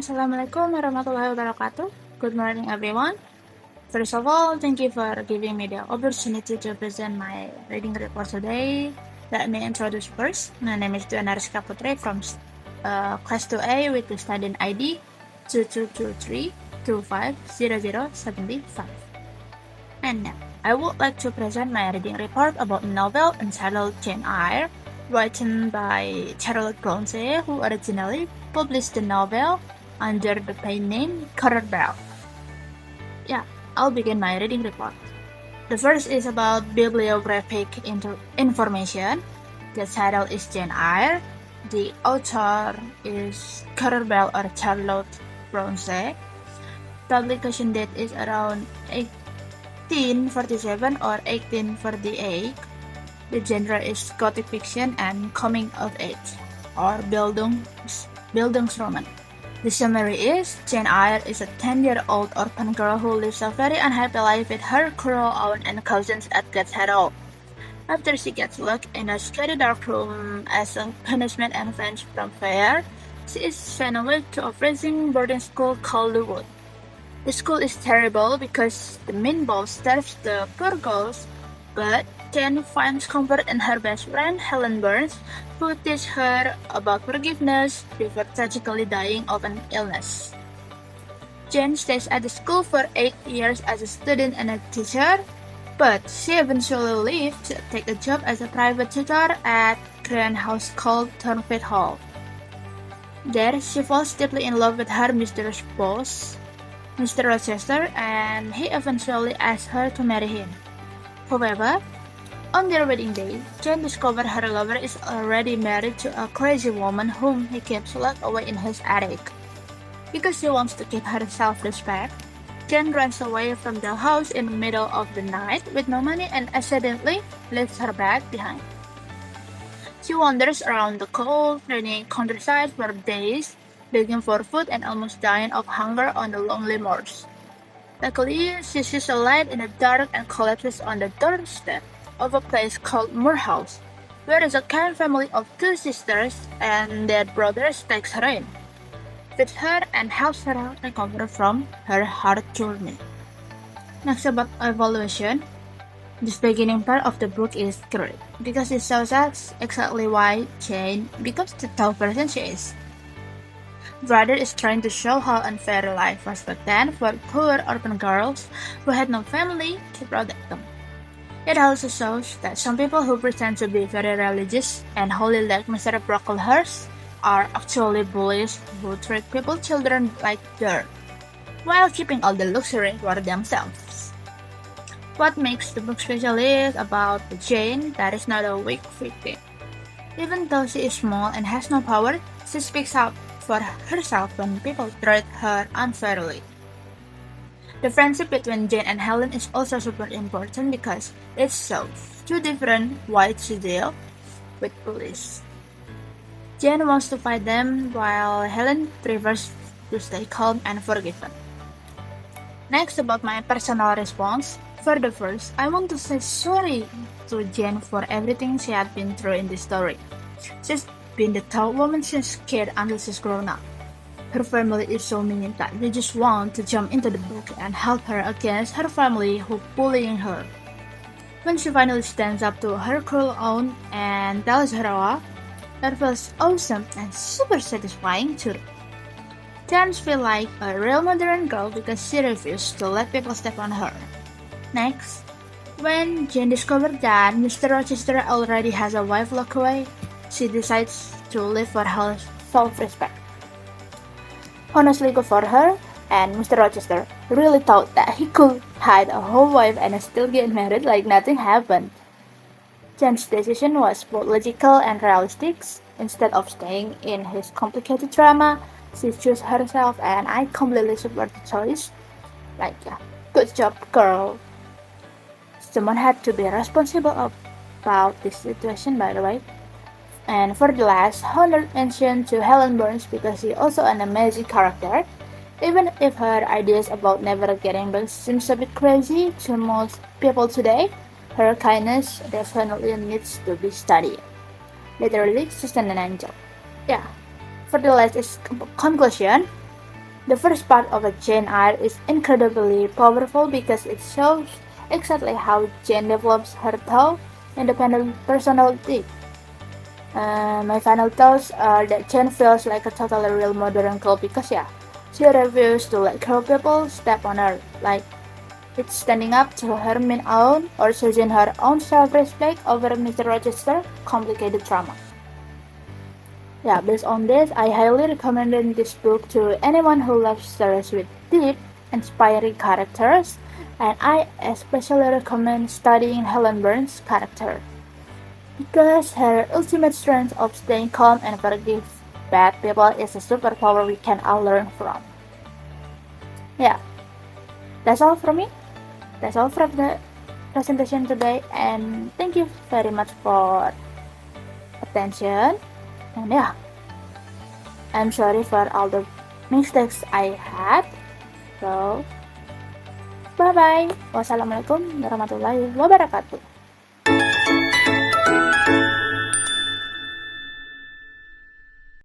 Assalamualaikum warahmatullahi wabarakatuh. Good morning, everyone. First of all, thank you for giving me the opportunity to present my reading report today. Let me introduce first. My name is Dwiyana Riska Putri from Class 2A with the student ID 2223250075. And now, I would like to present my reading report about a novel entitled Jane Eyre, written by Charlotte Brontë, who originally published the novel under the pen name Bell. Yeah, I'll begin my reading report. The first is about bibliographic information. The title is Jane Eyre. The author is Bell or Charlotte Brontë. Publication date is around 1847 or 1848. The genre is Gothic fiction and coming of age, or Bildungsroman. The summary is, Jane Eyre is a 10-year-old orphan girl who lives a very unhappy life with her cruel aunt and cousins at Gothic. After she gets locked in a scary dark room as a punishment and revenge from fire, she is sent away to a freezing boarding school called the Wood. The school is terrible because the mean boss starves the poor girls, but Jane finds comfort in her best friend, Helen Burns, who teaches her about forgiveness before tragically dying of an illness. Jane stays at the school for 8 years as a student and a teacher, but she eventually leaves to take a job as a private tutor at a grand house called Thornfield Hall. There, she falls deeply in love with her mysterious boss, Mr. Rochester, and he eventually asks her to marry him. However, on their wedding day, Jane discovers her lover is already married to a crazy woman whom he keeps locked away in his attic. Because she wants to keep her self-respect, Jane runs away from the house in the middle of the night with no money and accidentally leaves her bag behind. She wanders around the cold, rainy countryside for days, begging for food and almost dying of hunger on the lonely moors. Luckily, she sees a light in the dark and collapses on the doorstep of a place called Moor House, where is a kind family of 2 sisters and their brothers takes her in, feeds her and helps her recover from her hard journey. Next, about evaluation. This beginning part of the book is great because it shows us exactly why Jane becomes the tough person she is. The writer is trying to show how unfair life was back then for poor orphan girls who had no family to protect them. It also shows that some people who pretend to be very religious and holy like Mr. Brocklehurst are actually bullies who treat people's children like dirt, while keeping all the luxury for themselves. What makes the book special is about Jane that is not a weak victim. Even though she is small and has no power, she speaks up for herself when people treat her unfairly. The friendship between Jane and Helen is also super important because it shows 2 different ways to deal with bullies. Jane wants to fight them while Helen prefers to stay calm and forgiven. Next, about my personal response. For the first, I want to say sorry to Jane for everything she had been through in this story. She's been the tough woman since kid until she's grown up. Her family is so mean that they just want to jump into the book and help her against her family who bullying her. When she finally stands up to her cruel aunt and tells her off, that feels awesome and super satisfying too. Jane feels like a real modern girl because she refused to let people step on her. Next, when Jane discovers that Mr. Rochester already has a wife locked away, she decides to live for her self-respect. Honestly, good for her, and Mr. Rochester really thought that he could hide a whole wife and still get married like nothing happened. Jane's decision was both logical and realistic. Instead of staying in his complicated drama, she chose herself, and I completely support the choice. Good job, girl. Someone had to be responsible about this situation, by the way. And for the last, honored mention to Helen Burns because she's also an amazing character. Even if her ideas about never getting back seems a bit crazy to most people today, her kindness definitely needs to be studied. Literally, she's an angel. Yeah. For the last conclusion, The first part of a Jane Eyre is incredibly powerful because it shows exactly how Jane develops her thought independent personality. My final thoughts are that Jane feels like a totally real modern girl because she refuses to let her people step on her, like it's standing up to her main own or choosing her own self-respect over Mr. Rochester's complicated drama. Based on this, I highly recommend this book to anyone who loves stories with deep, inspiring characters, and I especially recommend studying Helen Burns' character because her ultimate strength of staying calm and forgive bad people is a superpower we can all learn from. That's all from me. That's all from the presentation today, and thank you very much for attention. And I'm sorry for all the mistakes I had. So, bye-bye. Wassalamualaikum warahmatullahi wabarakatuh.